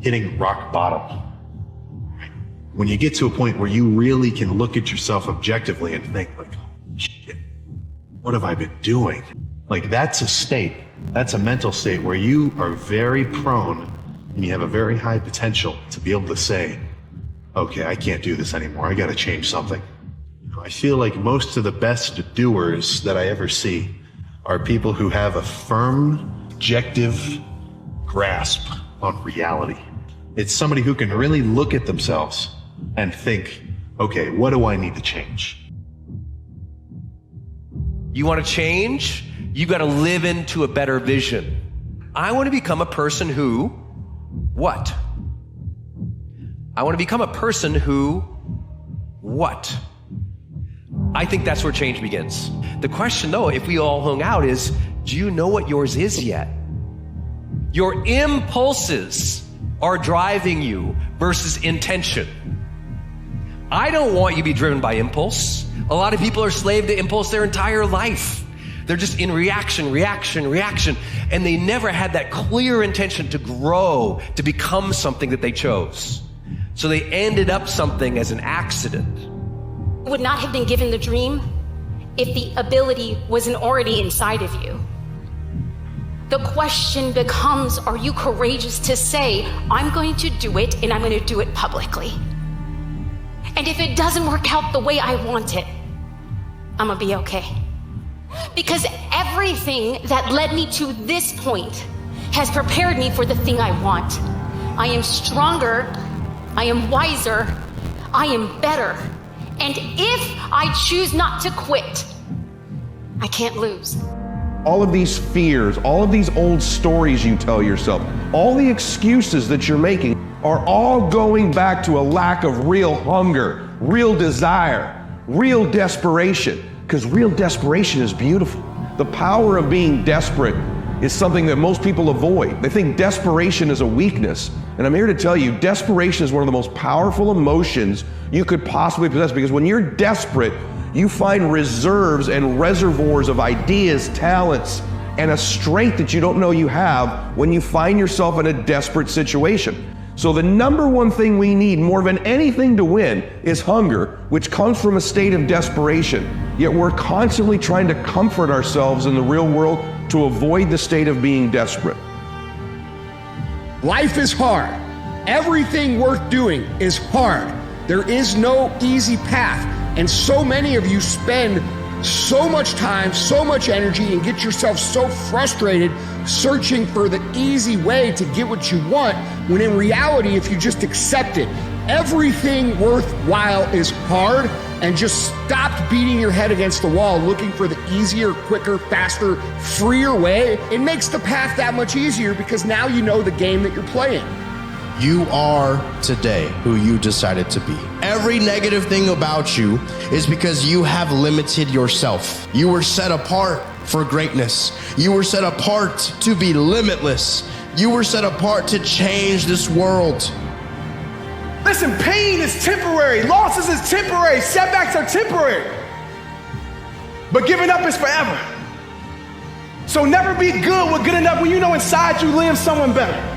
hitting rock bottom. When you get to a point where you really can look at yourself objectively and think like, shit, what have I been doing? Like that's a state, that's a mental state where you are very prone and you have a very high potential to be able to say, okay, I can't do this anymore. I got to change something. I feel like most of the best doers that I ever see are people who have a firm, objective grasp on reality. It's somebody who can really look at themselves and think, okay, what do I need to change? You want to change? You got to live into a better vision. I want to become a person who, what? I want to become a person who, what? I think that's where change begins. The question though, if we all hung out is, do you know what yours is yet? Your impulses are driving you versus intention. I don't want you to be driven by impulse. A lot of people are slave to impulse their entire life. They're just in reaction, and they never had that clear intention to grow, to become something that they chose. So they ended up something as an accident. Would not have been given the dream if the ability wasn't already inside of you. The question becomes, are you courageous to say, I'm going to do it and I'm going to do it publicly? And if it doesn't work out the way I want it, I'm gonna be okay. Because everything that led me to this point has prepared me for the thing I want. I am stronger, I am wiser, I am better. And if I choose not to quit, I can't lose. All of these fears, all of these old stories you tell yourself, all the excuses that you're making are all going back to a lack of real hunger, real desire, real desperation. Because real desperation is beautiful. The power of being desperate is something that most people avoid. They think desperation is a weakness. And I'm here to tell you, desperation is one of the most powerful emotions you could possibly possess, because when you're desperate, you find reserves and reservoirs of ideas, talents, and a strength that you don't know you have when you find yourself in a desperate situation. So the number one thing we need more than anything to win is hunger, which comes from a state of desperation. Yet we're constantly trying to comfort ourselves in the real world to avoid the state of being desperate. Life is hard. Everything worth doing is hard. There is no easy path. And so many of you spend so much time, so much energy, and get yourself so frustrated searching for the easy way to get what you want, when in reality, if you just accept it, everything worthwhile is hard, and just stopped beating your head against the wall looking for the easier, quicker, faster, freer way, it makes the path that much easier, because now you know the game that you're playing. You are today who you decided to be. Every negative thing about you is because you have limited yourself. You were set apart for greatness. You were set apart to be limitless. You were set apart to change this world. Listen, pain is temporary. Losses is temporary. Setbacks are temporary. But giving up is forever. So never be good with good enough when you know inside you lives someone better.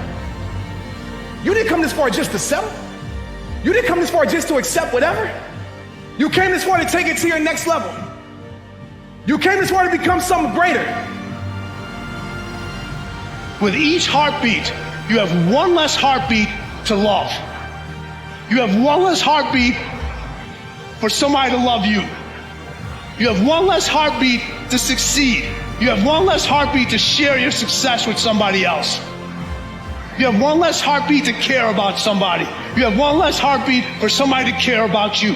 You didn't come this far just to settle. You didn't come this far just to accept whatever. You came this far to take it to your next level. You came this far to become something greater. With each heartbeat, you have one less heartbeat to love. You have one less heartbeat for somebody to love you. You have one less heartbeat to succeed. You have one less heartbeat to share your success with somebody else. You have one less heartbeat to care about somebody. You have one less heartbeat for somebody to care about you.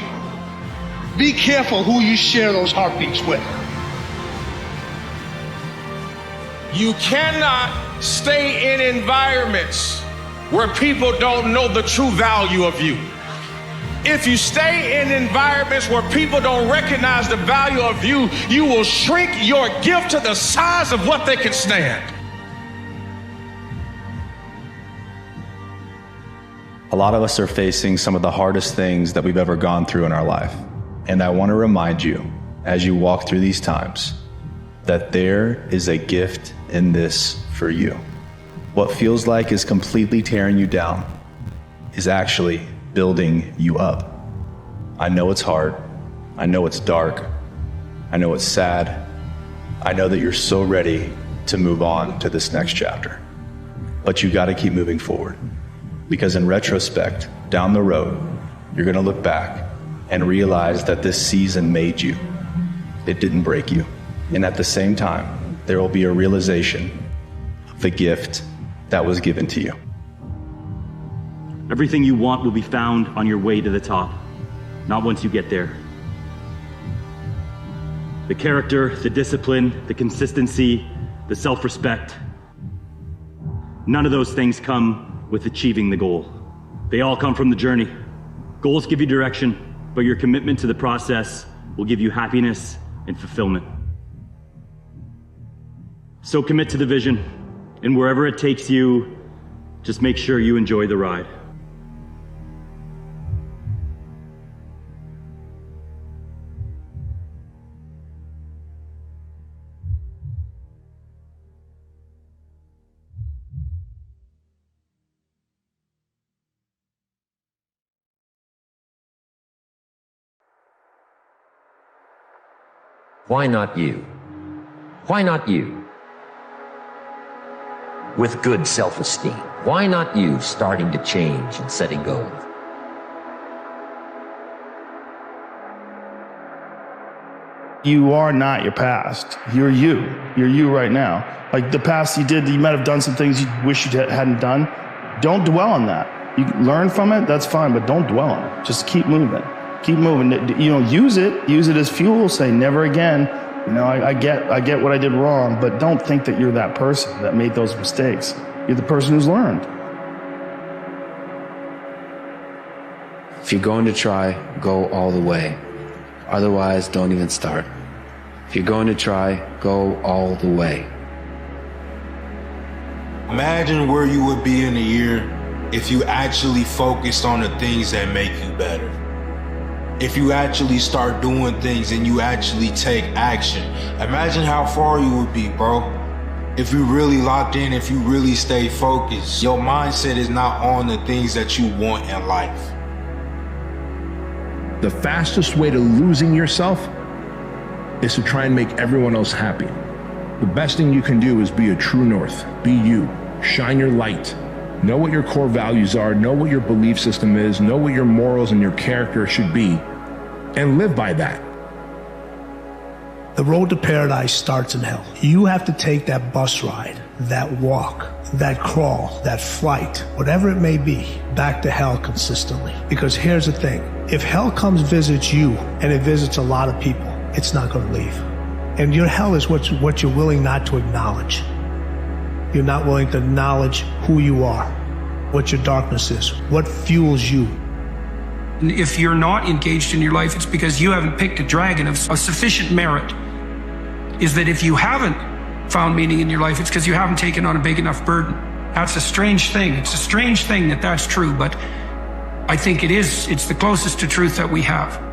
Be careful who you share those heartbeats with. You cannot stay in environments where people don't know the true value of you. If you stay in environments where people don't recognize the value of you, you will shrink your gift to the size of what they can stand. A lot of us are facing some of the hardest things that we've ever gone through in our life. And I want to remind you, as you walk through these times, that there is a gift in this for you. What feels like is completely tearing you down is actually building you up. I know it's hard. I know it's dark. I know it's sad. I know that you're so ready to move on to this next chapter. But you got to keep moving forward. Because in retrospect, down the road, you're going to look back and realize that this season made you. It didn't break you. And at the same time, there will be a realization of the gift that was given to you. Everything you want will be found on your way to the top, not once you get there. The character, the discipline, the consistency, the self-respect, none of those things come with achieving the goal. They all come from the journey. Goals give you direction, but your commitment to the process will give you happiness and fulfillment. So commit to the vision, and wherever it takes you, just make sure you enjoy the ride. Why not you? Why not you? With good self-esteem. Why not you starting to change and setting goals? You are not your past. You're you. You're you right now. Like the past you did, you might have done some things you wish you hadn't done. Don't dwell on that. You learn from it, that's fine, but don't dwell on it. Just keep moving. Keep moving. You know, use it as fuel. Say never again. You know, I get what I did wrong, but don't think that you're that person that made those mistakes. You're the person who's learned. If you're going to try, go all the way. Otherwise, don't even start. If you're going to try, go all the way. Imagine where you would be in a year if you actually focused on the things that make you better. If you actually start doing things and you actually take action. Imagine how far you would be, bro. If you really locked in, if you really stay focused. Your mindset is not on the things that you want in life. The fastest way to losing yourself is to try and make everyone else happy. The best thing you can do is be a true north. Be you. Shine your light. Know what your core values are. Know what your belief system is. Know what your morals and your character should be. And live by that. The road to paradise starts in hell. You have to take that bus ride, that walk, that crawl, that flight, whatever it may be, back to hell consistently. Because here's the thing. If hell comes visits you, and it visits a lot of people, it's not going to leave. And your hell is what you're willing not to acknowledge. You're not willing to acknowledge who you are, what your darkness is, what fuels you. If you're not engaged in your life, it's because you haven't picked a dragon of sufficient merit. Is that if you haven't found meaning in your life, it's because you haven't taken on a big enough burden. That's a strange thing. It's a strange thing that that's true, but I think it is. It's the closest to truth that we have.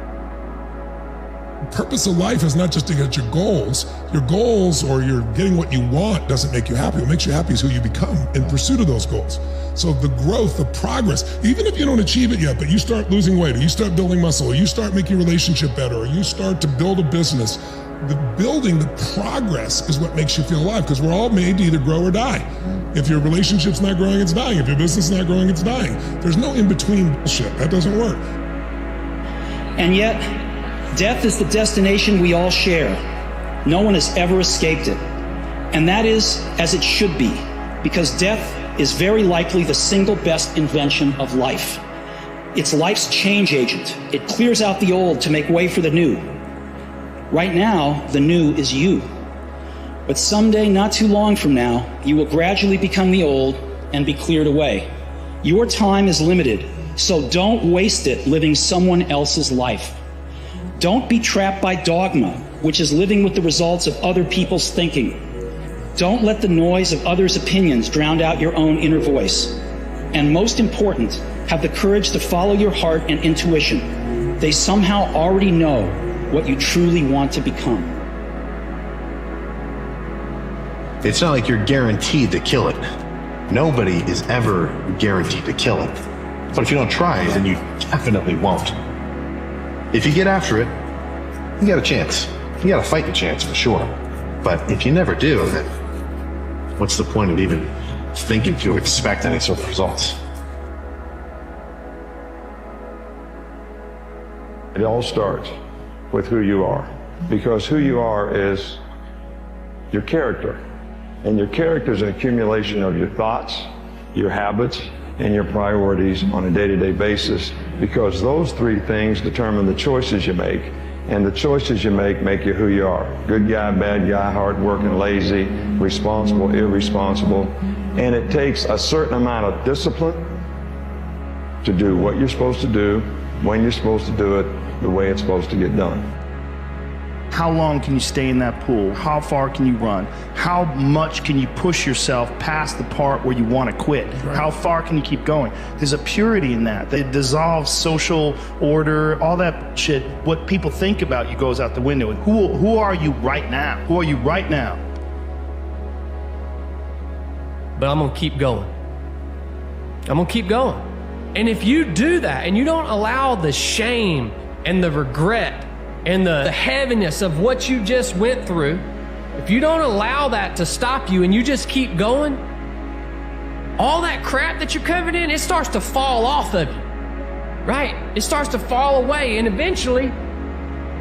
The purpose of life is not just to get your goals. Your goals or you're getting what you want doesn't make you happy. What makes you happy is who you become in pursuit of those goals. So the growth, the progress, even if you don't achieve it yet, but you start losing weight, or you start building muscle, or you start making your relationship better, or you start to build a business, the building, the progress is what makes you feel alive, because we're all made to either grow or die. If your relationship's not growing, it's dying. If your business is not growing, it's dying. There's no in-between bullshit. That doesn't work. And yet, death is the destination we all share. No one has ever escaped it. And that is as it should be, because death is very likely the single best invention of life. It's life's change agent. It clears out the old to make way for the new. Right now, the new is you. But someday, not too long from now, you will gradually become the old and be cleared away. Your time is limited, so don't waste it living someone else's life. Don't be trapped by dogma, which is living with the results of other people's thinking. Don't let the noise of others' opinions drown out your own inner voice. And most important, have the courage to follow your heart and intuition. They somehow already know what you truly want to become. It's not like you're guaranteed to kill it. Nobody is ever guaranteed to kill it. But if you don't try, then you definitely won't. If you get after it, you got a chance. You got to fight the chance for sure. But if you never do, then what's the point of even thinking to expect any sort of results? It all starts with who you are, because who you are is your character. And your character is an accumulation of your thoughts, your habits, and your priorities on a day-to-day basis, because those three things determine the choices you make, and the choices you make you who you are. Good guy, bad guy, hardworking, lazy, responsible, irresponsible. And it takes a certain amount of discipline to do what you're supposed to do, when you're supposed to do it, the way it's supposed to get done. How long can you stay in that pool? How far can you run? How much can you push yourself past the part where you want to quit? Right. How far can you keep going? There's a purity in that. It dissolves social order, all that shit. What people think about you goes out the window. And who are you right now? Who are you right now? But I'm going to keep going. I'm going to keep going. And if you do that and you don't allow the shame and the regret and the heaviness of what you just went through, if you don't allow that to stop you and you just keep going, all that crap that you're covered in, it starts to fall off of you, right? It starts to fall away, and eventually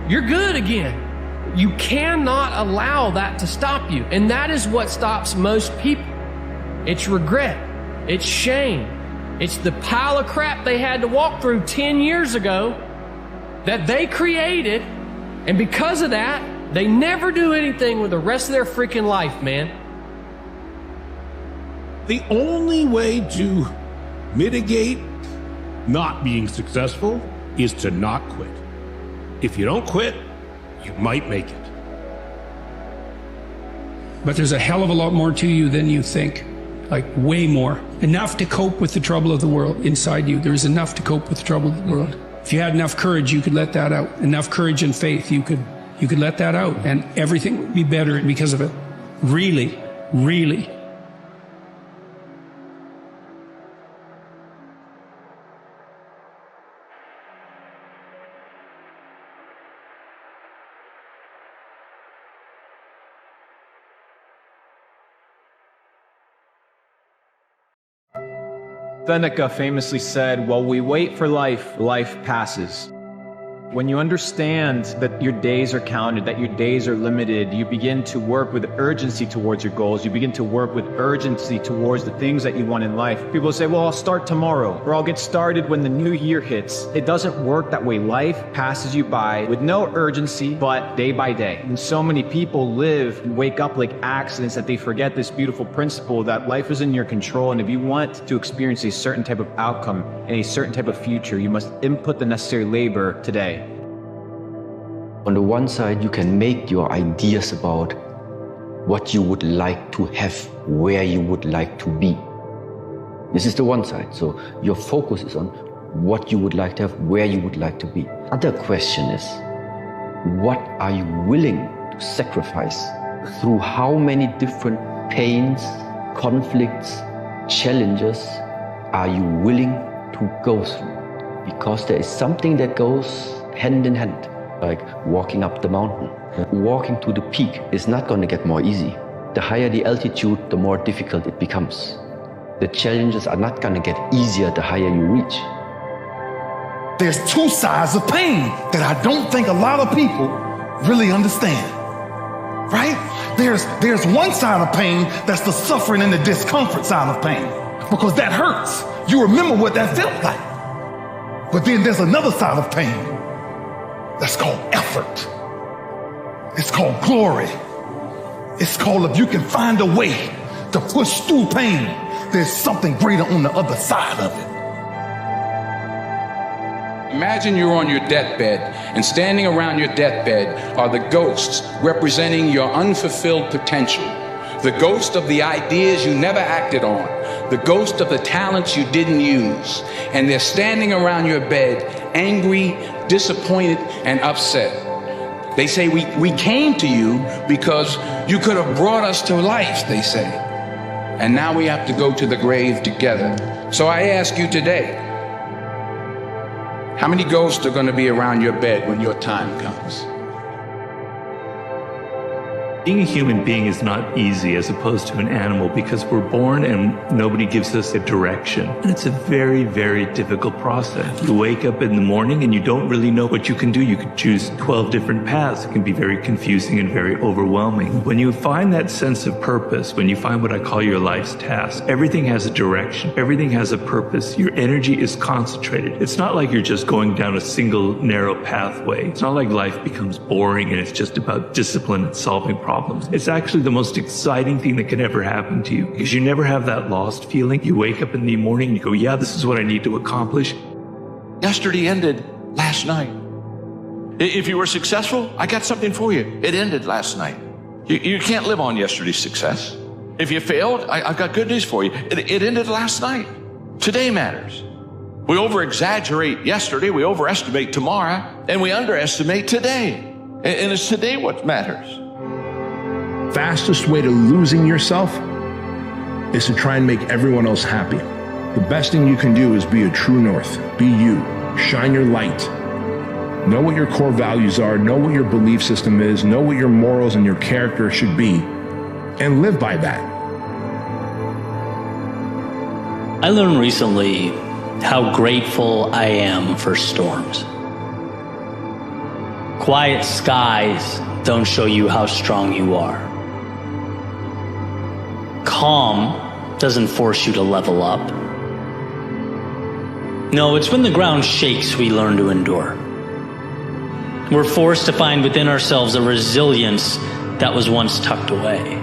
you're good again. You cannot allow that to stop you. And that is what stops most people. It's regret. It's shame. It's the pile of crap they had to walk through 10 years ago that they created, and because of that, they never do anything with the rest of their freaking life, man. The only way to mitigate not being successful is to not quit. If you don't quit, you might make it. But there's a hell of a lot more to you than you think. Like, way more. Enough to cope with the trouble of the world inside you. There's enough to cope with the trouble of the world. If you had enough courage, you could let that out. Enough courage and faith, you could let that out, and everything would be better because of it. Really, really. Seneca famously said, "While we wait for life, life passes." When you understand that your days are counted, that your days are limited, you begin to work with urgency towards your goals. You begin to work with urgency towards the things that you want in life. People say, well, I'll start tomorrow, or I'll get started when the new year hits. It doesn't work that way. Life passes you by with no urgency, but day by day. And so many people live and wake up like accidents that they forget this beautiful principle that life is in your control. And if you want to experience a certain type of outcome and a certain type of future, you must input the necessary labor today. On the one side, you can make your ideas about what you would like to have, where you would like to be. This is the one side. So your focus is on what you would like to have, where you would like to be. Other question is, what are you willing to sacrifice? Through how many different pains, conflicts, challenges are you willing to go through? Because there is something that goes hand in hand. Like walking up the mountain. Walking to the peak is not going to get more easy. The higher the altitude, the more difficult it becomes. The challenges are not going to get easier the higher you reach. There's two sides of pain that I don't think a lot of people really understand. Right? There's one side of pain that's the suffering and the discomfort side of pain. Because that hurts. You remember what that felt like. But then there's another side of pain. That's called effort. It's called glory. It's called, if you can find a way to push through pain, there's something greater on the other side of it. Imagine you're on your deathbed, and standing around your deathbed are the ghosts representing your unfulfilled potential. The ghost of the ideas you never acted on. The ghost of the talents you didn't use. And they're standing around your bed, angry, disappointed, and upset. They say, we came to you because you could have brought us to life, they say. And now we have to go to the grave together. So I ask you today, How many ghosts are going to be around your bed when your time comes? Being a human being is not easy as opposed to an animal because we're born and nobody gives us a direction. And it's a very, very difficult process. You wake up in the morning and you don't really know what you can do. You could choose 12 different paths. It can be very confusing and very overwhelming. When you find that sense of purpose, when you find what I call your life's task, everything has a direction. Everything has a purpose. Your energy is concentrated. It's not like you're just going down a single narrow pathway. It's not like life becomes boring and it's just about discipline and solving problems. It's actually the most exciting thing that can ever happen to you because you never have that lost feeling. You wake up in the morning and you go, yeah, this is what I need to accomplish. Yesterday ended last night. If you were successful, I got something for you. It ended last night. You can't live on yesterday's success. If you failed, I've got good news for you. It ended last night. Today matters. We over-exaggerate yesterday, we overestimate tomorrow, and we underestimate today. And it's today what matters. Fastest way to losing yourself is to try and make everyone else happy. The best thing you can do is be a true north. Be you. Shine your light. Know what your core values are. Know what your belief system is. Know what your morals and your character should be. And live by that. I learned recently how grateful I am for storms. Quiet skies don't show you how strong you are. Calm doesn't force you to level up. No, it's when the ground shakes we learn to endure. We're forced to find within ourselves a resilience that was once tucked away.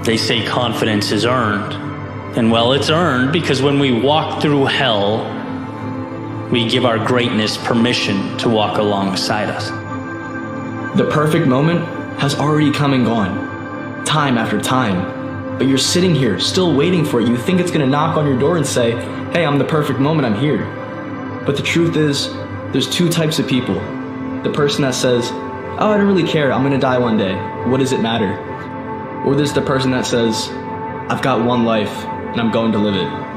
They say confidence is earned, and well, it's earned because when we walk through hell, we give our greatness permission to walk alongside us. The perfect moment has already come and gone. Time after time, but you're sitting here still waiting for it. You think it's gonna knock on your door and say, hey, I'm the perfect moment, I'm here. But the truth is, there's two types of people. The person that says, oh, I don't really care, I'm gonna die one day, what does it matter? Or there's the person that says, I've got one life and I'm going to live it.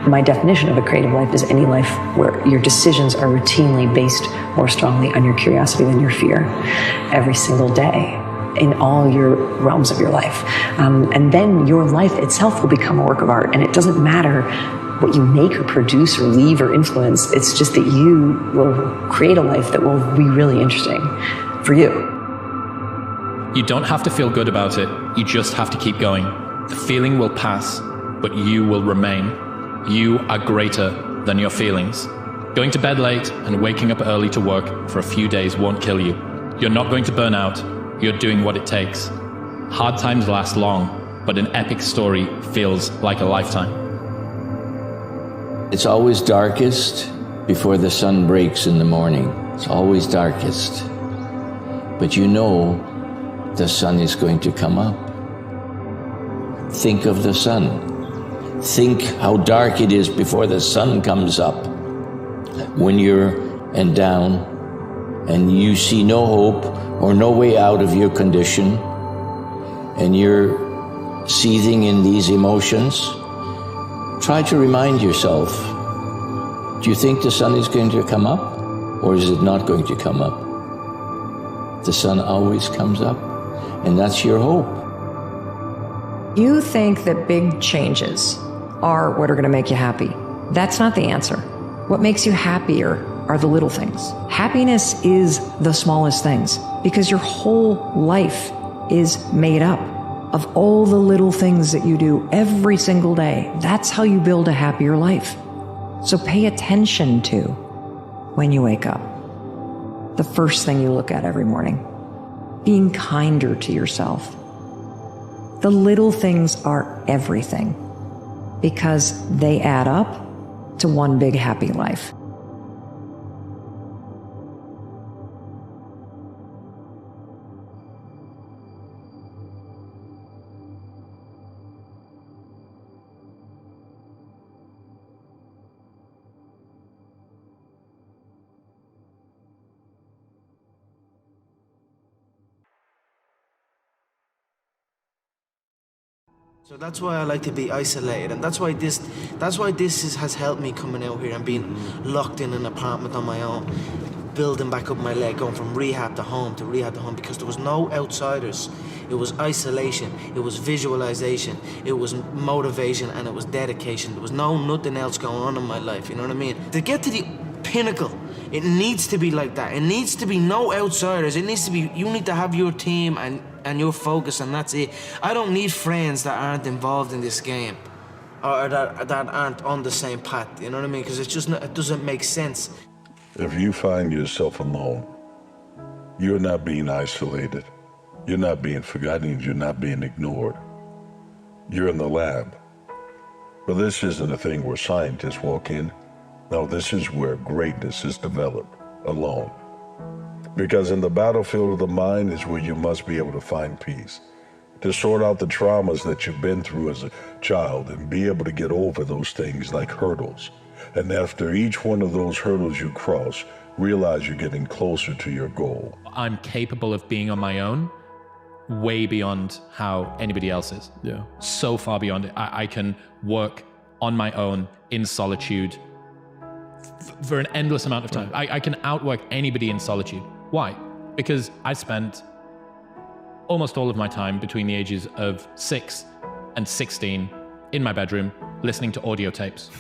My definition of a creative life is any life where your decisions are routinely based more strongly on your curiosity than your fear every single day in all your realms of your life. And then your life itself will become a work of art, and it doesn't matter what you make or produce or leave or influence. It's just that you will create a life that will be really interesting for you. You don't have to feel good about it. You just have to keep going. The feeling will pass, but you will remain. You are greater than your feelings. Going to bed late and waking up early to work for a few days won't kill you. You're not going to burn out. You're doing what it takes. Hard times last long, but an epic story feels like a lifetime. It's always darkest before the sun breaks in the morning. It's always darkest. But you know the sun is going to come up. Think of the sun. Think how dark it is before the sun comes up. When you're down and you see no hope or no way out of your condition and you're seething in these emotions, try to remind yourself, do you think the sun is going to come up or is it not going to come up? The sun always comes up, and that's your hope. You think that big changes are what are going to make you happy. That's not the answer. What makes you happier are the little things. Happiness is the smallest things because your whole life is made up of all the little things that you do every single day. That's how you build a happier life. So pay attention to when you wake up. The first thing you look at every morning. Being kinder to yourself. The little things are everything because they add up to one big happy life. So that's why I like to be isolated, and that's why this has helped me coming out here and being locked in an apartment on my own, building back up my leg, going from rehab to home to rehab to home, because there was no outsiders. It was isolation, it was visualization, it was motivation, and it was dedication. There was nothing else going on in my life, you know what I mean? To get to the pinnacle, it needs to be like that. It needs to be no outsiders. It needs to be, you need to have your team and your focus, and that's it. I don't need friends that aren't involved in this game, or that aren't on the same path, you know what I mean? Because it's just it doesn't make sense. If you find yourself alone, you're not being isolated. You're not being forgotten. You're not being ignored. You're in the lab. But this isn't a thing where scientists walk in. No, this is where greatness is developed alone. Because in the battlefield of the mind is where you must be able to find peace, to sort out the traumas that you've been through as a child and be able to get over those things like hurdles. And after each one of those hurdles you cross, realize you're getting closer to your goal. I'm capable of being on my own way beyond how anybody else is. Yeah. So far beyond it. I can work on my own in solitude for an endless amount of time. I can outwork anybody in solitude. Why? Because I spent almost all of my time between the ages of 6 and 16 in my bedroom listening to audio tapes.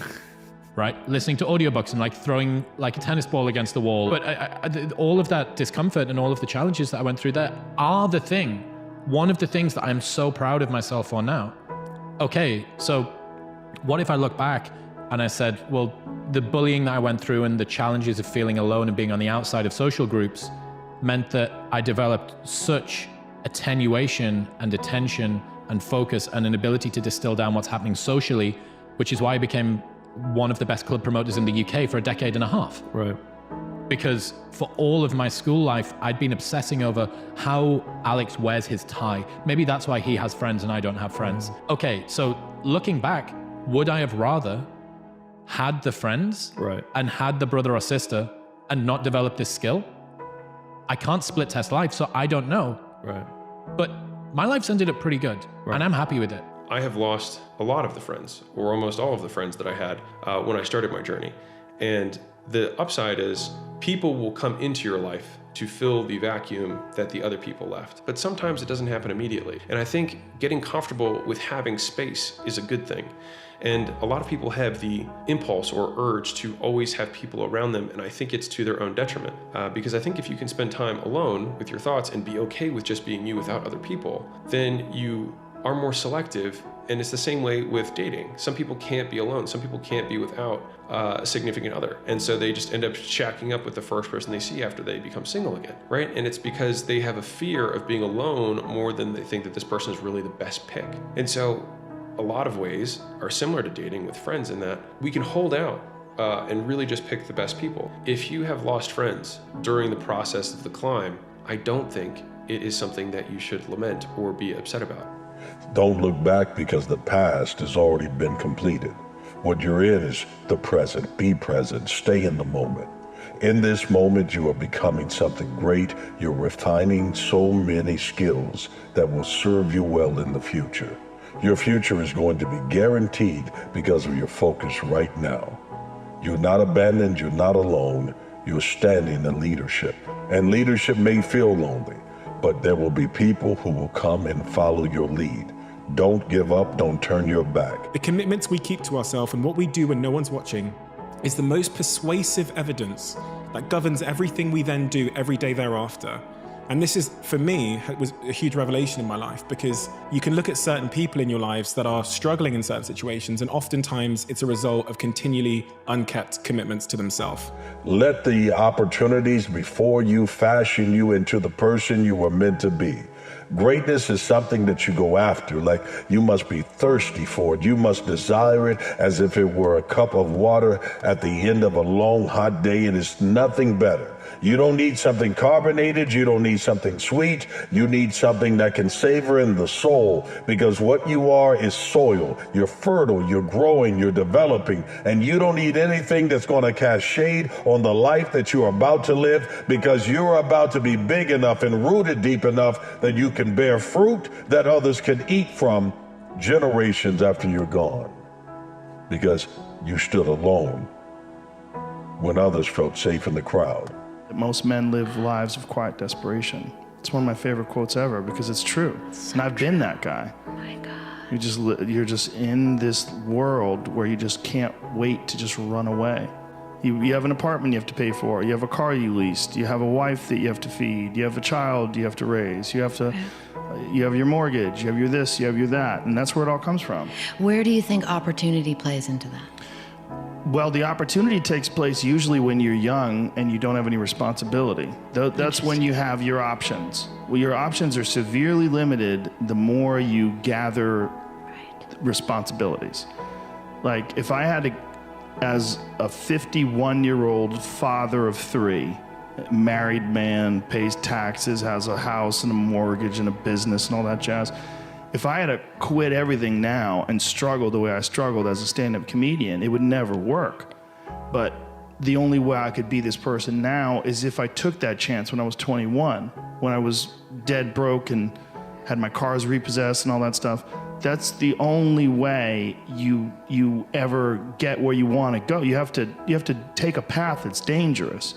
Right? Listening to audiobooks and like throwing like a tennis ball against the wall. But all of that discomfort and all of the challenges that I went through there are one of the things that I'm so proud of myself for now. Okay, so what if I look back and I said, well, the bullying that I went through and the challenges of feeling alone and being on the outside of social groups meant that I developed such attenuation and attention and focus and an ability to distill down what's happening socially, which is why I became one of the best club promoters in the UK for a decade and a half. Right. Because for all of my school life, I'd been obsessing over how Alex wears his tie. Maybe that's why he has friends and I don't have friends. Okay, so looking back, would I have rather had the friends and had the brother or sister and not developed this skill? I can't split test life, so I don't know. Right. But my life's ended up pretty good, and I'm happy with it. I have lost a lot of the friends, or almost all of the friends that I had when I started my journey. And the upside is people will come into your life to fill the vacuum that the other people left. But sometimes it doesn't happen immediately. And I think getting comfortable with having space is a good thing. And a lot of people have the impulse or urge to always have people around them, and I think it's to their own detriment. Because I think if you can spend time alone with your thoughts and be okay with just being you without other people, then you are more selective. And it's the same way with dating. Some people can't be alone. Some people can't be without a significant other. And so they just end up shacking up with the first person they see after they become single again, right? And it's because they have a fear of being alone more than they think that this person is really the best pick. And so a lot of ways are similar to dating with friends in that we can hold out and really just pick the best people. If you have lost friends during the process of the climb, I don't think it is something that you should lament or be upset about. Don't look back because the past has already been completed. What you're in is the present. Be present. Stay in the moment. In this moment, you are becoming something great. You're refining so many skills that will serve you well in the future. Your future is going to be guaranteed because of your focus right now. You're not abandoned. You're not alone. You're standing in leadership. And leadership may feel lonely, but there will be people who will come and follow your lead. Don't give up, don't turn your back. The commitments we keep to ourselves and what we do when no one's watching is the most persuasive evidence that governs everything we then do every day thereafter. And this is, for me, was a huge revelation in my life, because you can look at certain people in your lives that are struggling in certain situations, and oftentimes it's a result of continually unkept commitments to themselves. Let the opportunities before you fashion you into the person you were meant to be. Greatness is something that you go after, like you must be thirsty for it. You must desire it as if it were a cup of water at the end of a long, hot day. It is nothing better. You don't need something carbonated. You don't need something sweet. You need something that can savor in the soul, because what you are is soil. You're fertile, you're growing, you're developing, and you don't need anything that's going to cast shade on the life that you're about to live, because you're about to be big enough and rooted deep enough that you can bear fruit that others can eat from generations after you're gone, because you stood alone when others felt safe in the crowd. Most men live lives of quiet desperation. It's one of my favorite quotes ever because it's true. And I've been that guy. Oh my God. You're just in this world where you just can't wait to just run away. You have an apartment you have to pay for. You have a car you leased. You have a wife that you have to feed. You have a child you have to raise. You have your mortgage. You have your this. You have your that. And that's where it all comes from. Where do you think opportunity plays into that? Well, the opportunity takes place usually when you're young and you don't have any responsibility. That's when you have your options. Well, your options are severely limited the more you gather responsibilities. Like if I had to, as a 51-year-old father of 3, married man, pays taxes, has a house and a mortgage and a business and all that jazz, if I had to quit everything now and struggle the way I struggled as a stand-up comedian, it would never work. But the only way I could be this person now is if I took that chance when I was 21, when I was dead broke and had my cars repossessed and all that stuff. That's the only way you ever get where you want to go. You have to take a path that's dangerous,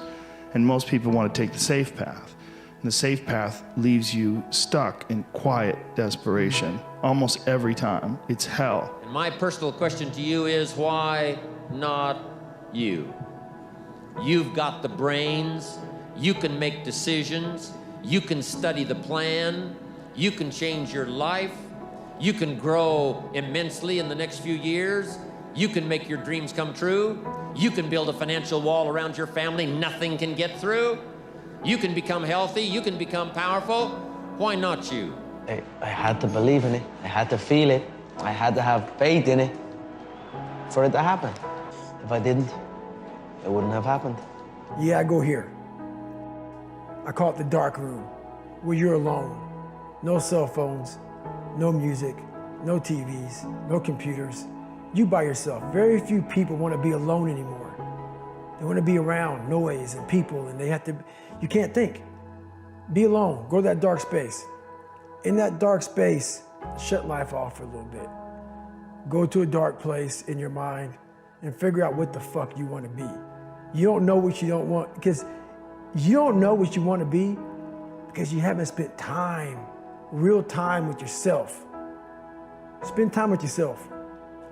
and most people want to take the safe path. And the safe path leaves you stuck in quiet desperation almost every time. It's hell. And my personal question to you is, why not you? You've got the brains, you can make decisions, you can study the plan, you can change your life, you can grow immensely in the next few years, you can make your dreams come true, you can build a financial wall around your family nothing can get through, you can become healthy, you can become powerful. Why not you? I had to believe in it. I had to feel it. I had to have faith in it for it to happen. If I didn't, it wouldn't have happened. Yeah, I go here. I call it the dark room, where you're alone. No cell phones, no music, no TVs, no computers. You by yourself. Very few people want to be alone anymore. They want to be around noise and people, and you can't think. Be alone, go to that dark space. In that dark space, shut life off for a little bit. Go to a dark place in your mind and figure out what the fuck you want to be. You don't know what you don't want, because you don't know what you want to be because you haven't spent time, real time with yourself. Spend time with yourself.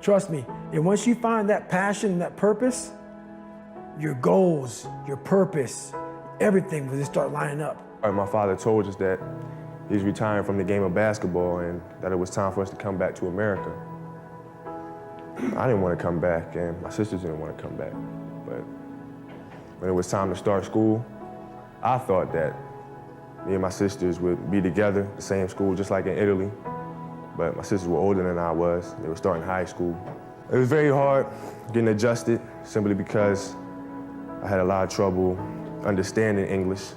Trust me, and once you find that passion, that purpose, your goals, your purpose, everything will just start lining up. My father told us that he's retiring from the game of basketball and that it was time for us to come back to America. I didn't want to come back, and my sisters didn't want to come back. But when it was time to start school, I thought that me and my sisters would be together, the same school, just like in Italy. But my sisters were older than I was. They were starting high school. It was very hard getting adjusted, simply because I had a lot of trouble understanding English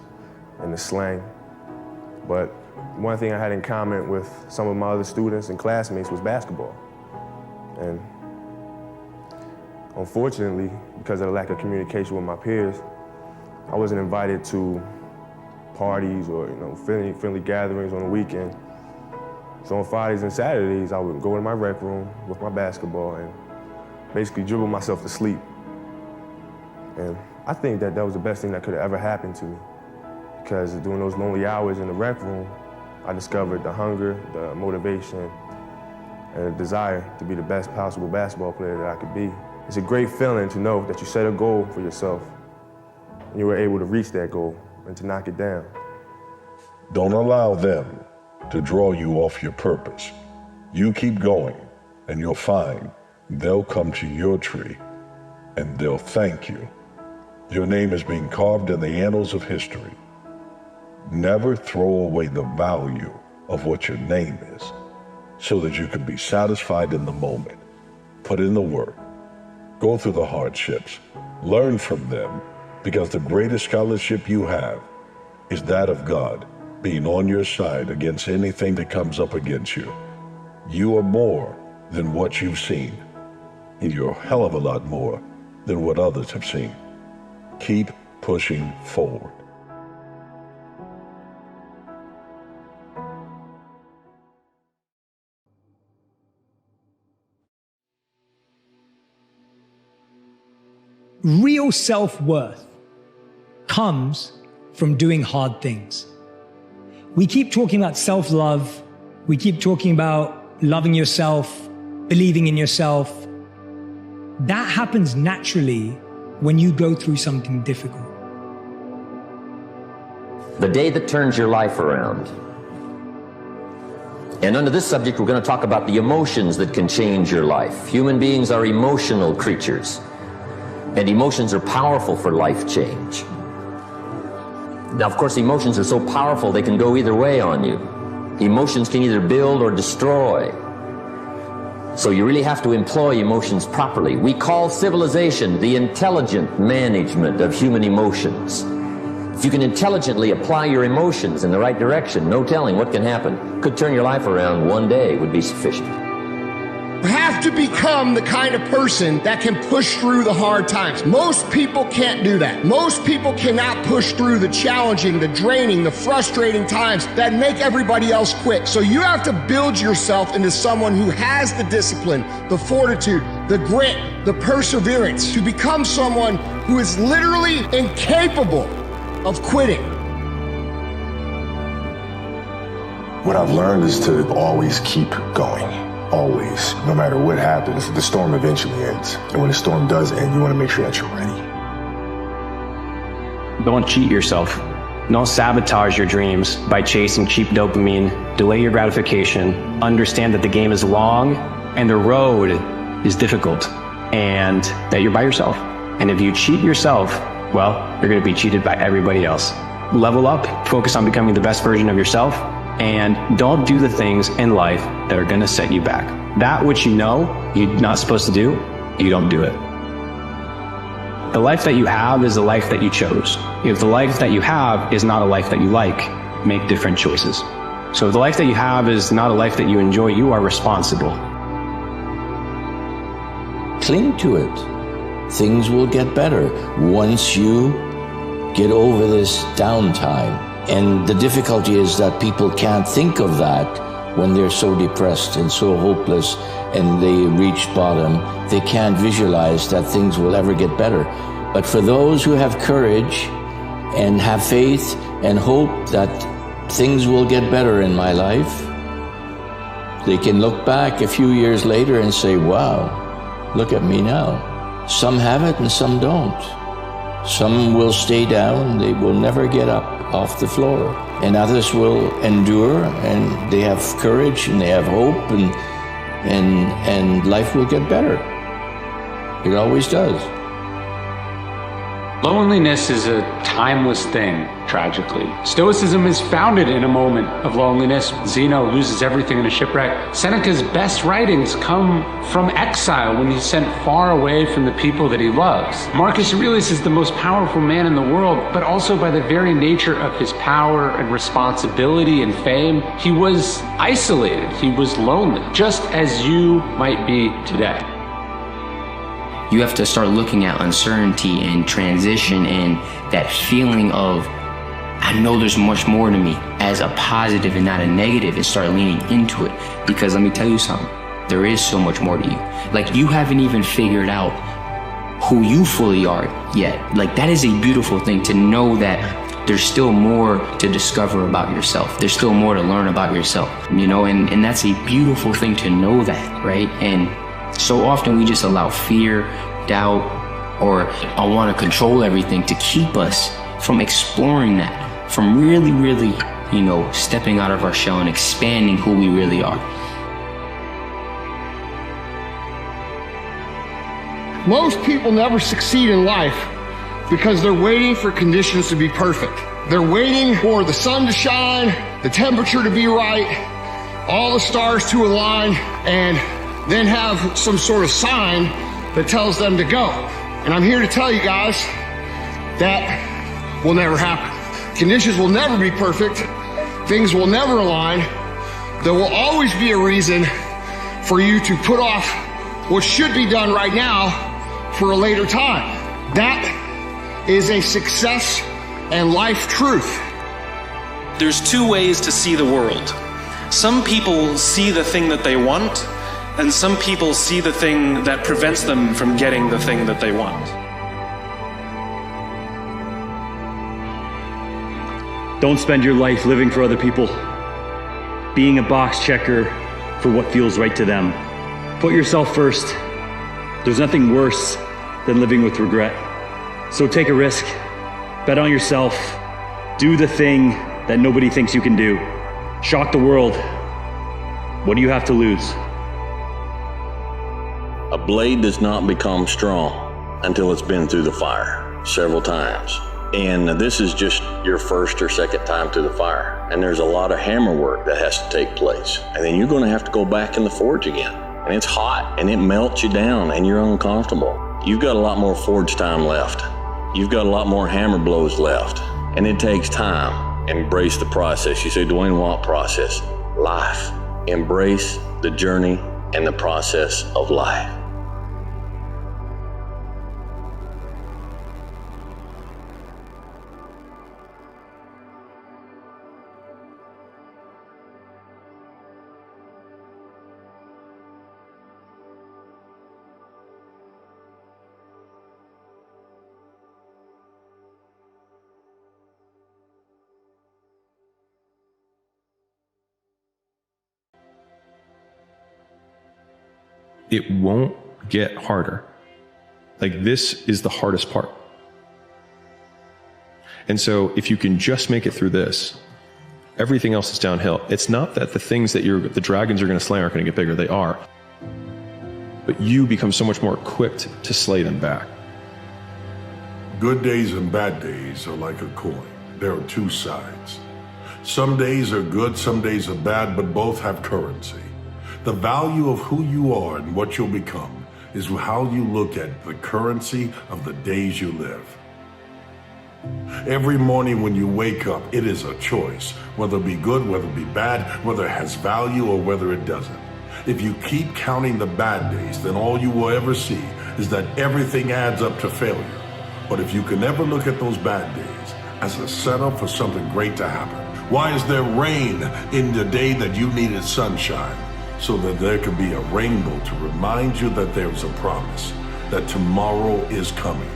and the slang. But one thing I had in common with some of my other students and classmates was basketball. And unfortunately, because of the lack of communication with my peers, I wasn't invited to parties or friendly gatherings on the weekend. So on Fridays and Saturdays, I would go in my rec room with my basketball and basically dribble myself to sleep. And I think that was the best thing that could have ever happened to me, because during those lonely hours in the rec room, I discovered the hunger, the motivation, and the desire to be the best possible basketball player that I could be. It's a great feeling to know that you set a goal for yourself and you were able to reach that goal and to knock it down. Don't allow them to draw you off your purpose. You keep going, and you'll find they'll come to your tree and they'll thank you. Your name is being carved in the annals of history. Never throw away the value of what your name is, so that you can be satisfied in the moment. Put in the work, go through the hardships, learn from them, because the greatest scholarship you have is that of God being on your side against anything that comes up against you. You are more than what you've seen, and you're a hell of a lot more than what others have seen. Keep pushing forward. real self-worth comes from doing hard things. We keep talking about self-love. We keep talking about loving yourself, believing in yourself. That happens naturally when you go through something difficult. The day that turns your life around. And under this subject, we're going to talk about the emotions that can change your life. Human beings are emotional creatures, and emotions are powerful for life change. Now, of course, emotions are so powerful they can go either way on you. Emotions can either build or destroy. So you really have to employ emotions properly. We call civilization the intelligent management of human emotions. If you can intelligently apply your emotions in the right direction, no telling what can happen. Could turn your life around one day would be sufficient. You have to become the kind of person that can push through the hard times. Most people can't do that. Most people cannot push through the challenging, the draining, the frustrating times that make everybody else quit. So you have to build yourself into someone who has the discipline, the fortitude, the grit, the perseverance to become someone who is literally incapable of quitting. What I've learned is to always keep going. Always. No matter what happens, the storm eventually ends. And when the storm does end, you want to make sure that you're ready. Don't cheat yourself. Don't sabotage your dreams by chasing cheap dopamine. Delay your gratification. Understand that the game is long and the road is difficult and that you're by yourself. And if you cheat yourself, well, you're going to be cheated by everybody else. Level up, focus on becoming the best version of yourself, and don't do the things in life that are going to set you back. That which you know you're not supposed to do, you don't do it. The life that you have is the life that you chose. If the life that you have is not a life that you like, make different choices. So if the life that you have is not a life that you enjoy, you are responsible. Cling to it. Things will get better once you get over this downtime. And the difficulty is that people can't think of that when they're so depressed and so hopeless and they reach bottom. They can't visualize that things will ever get better. But for those who have courage and have faith and hope that things will get better in my life, they can look back a few years later and say, wow, look at me now. Some have it and some don't. Some will stay down, they will never get up off the floor. And others will endure and they have courage and they have hope and life will get better. It always does. Loneliness is a timeless thing, tragically. Stoicism is founded in a moment of loneliness. Zeno loses everything in a shipwreck. Seneca's best writings come from exile when he's sent far away from the people that he loves. Marcus Aurelius is the most powerful man in the world, but also by the very nature of his power and responsibility and fame, he was isolated, he was lonely, just as you might be today. You have to start looking at uncertainty and transition and that feeling of, I know there's much more to me, as a positive and not a negative, and start leaning into it. Because let me tell you something, there is so much more to you. Like, you haven't even figured out who you fully are yet. Like, that is a beautiful thing to know that there's still more to discover about yourself. There's still more to learn about yourself, you know, and that's a beautiful thing to know that, right? And so often we just allow fear, doubt, or I want to control everything to keep us from exploring that, from really, really, you know, stepping out of our shell and expanding who we really are. Most people never succeed in life because they're waiting for conditions to be perfect. They're waiting for the sun to shine, the temperature to be right, all the stars to align, and then have some sort of sign that tells them to go. And I'm here to tell you guys that will never happen. Conditions will never be perfect. Things will never align. There will always be a reason for you to put off what should be done right now for a later time. That is a success and life truth. There's two ways to see the world. Some people see the thing that they want, and some people see the thing that prevents them from getting the thing that they want. Don't spend your life living for other people, being a box checker for what feels right to them. Put yourself first. There's nothing worse than living with regret. So take a risk, bet on yourself, do the thing that nobody thinks you can do. Shock the world. What do you have to lose? A blade does not become strong until it's been through the fire several times. And this is just your first or second time through the fire. And there's a lot of hammer work that has to take place. And then you're gonna have to go back in the forge again. And it's hot and it melts you down and you're uncomfortable. You've got a lot more forge time left. You've got a lot more hammer blows left. And it takes time. Embrace the process. You say, Dwayne, what process? Life. Embrace the journey and the process of life. It won't get harder. Like, this is the hardest part. And so if you can just make it through this, everything else is downhill. It's not that the things that the dragons are going to slay aren't going to get bigger. They are. But you become so much more equipped to slay them back. Good days and bad days are like a coin. There are two sides. Some days are good, some days are bad, but both have currency. The value of who you are and what you'll become is how you look at the currency of the days you live. Every morning when you wake up, it is a choice, whether it be good, whether it be bad, whether it has value or whether it doesn't. If you keep counting the bad days, then all you will ever see is that everything adds up to failure. But if you can never look at those bad days as a setup for something great to happen, why is there rain in the day that you needed sunshine? So that there could be a rainbow to remind you that there's a promise, that tomorrow is coming.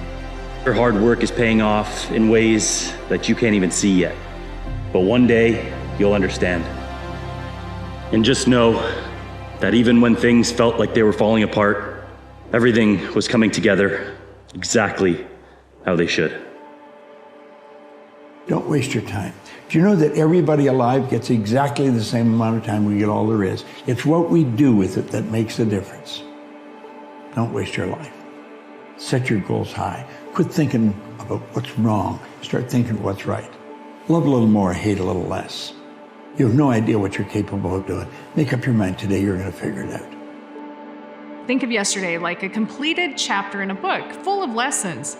Your hard work is paying off in ways that you can't even see yet. But one day, you'll understand. And just know that even when things felt like they were falling apart, everything was coming together exactly how they should. Don't waste your time. Do you know that everybody alive gets exactly the same amount of time we get all there is? It's what we do with it that makes the difference. Don't waste your life. Set your goals high. Quit thinking about what's wrong. Start thinking what's right. Love a little more, hate a little less. You have no idea what you're capable of doing. Make up your mind today, you're going to figure it out. Think of yesterday like a completed chapter in a book full of lessons.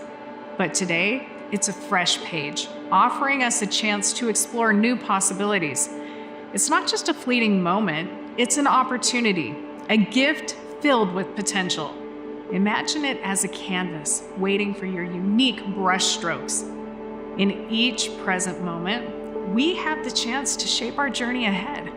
But today, it's a fresh page, offering us a chance to explore new possibilities. It's not just a fleeting moment, it's an opportunity, a gift filled with potential. Imagine it as a canvas waiting for your unique brush strokes. In each present moment, we have the chance to shape our journey ahead.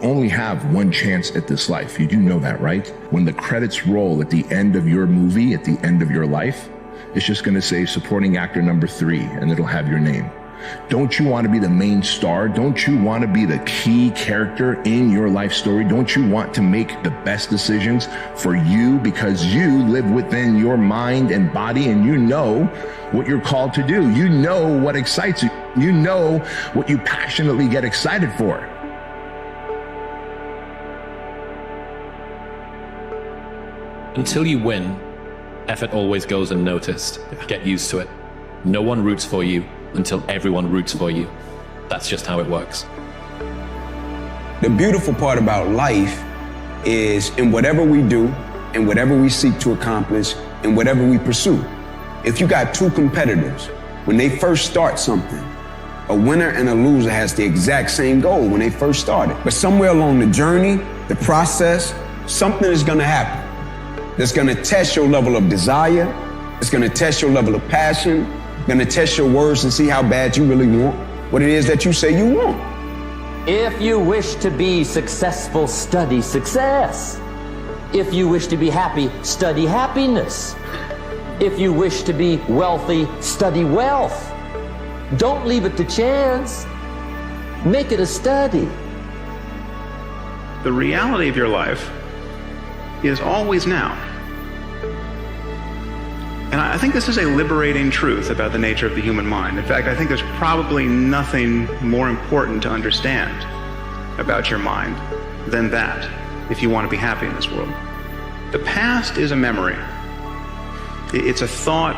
Only have one chance at this life. You do know that, right? When the credits roll at the end of your movie, at the end of your life, it's just going to say supporting actor number 3, and it'll have your name. Don't you want to be the main star? Don't you want to be the key character in your life story? Don't you want to make the best decisions for you because you live within your mind and body and you know what you're called to do? You know what excites you. You know what you passionately get excited for. Until you win, effort always goes unnoticed. Get used to it. No one roots for you until everyone roots for you. That's just how it works. The beautiful part about life is in whatever we do, in whatever we seek to accomplish, in whatever we pursue. If you got two competitors, when they first start something, a winner and a loser has the exact same goal when they first started. But somewhere along the journey, the process, something is gonna happen that's gonna test your level of desire, it's gonna test your level of passion, gonna test your words and see how bad you really want what it is that you say you want. If you wish to be successful, study success. If you wish to be happy, study happiness. If you wish to be wealthy, study wealth. Don't leave it to chance. Make it a study. The reality of your life is always now. And I think this is a liberating truth about the nature of the human mind. In fact, I think there's probably nothing more important to understand about your mind than that, if you want to be happy in this world. The past is a memory. It's a thought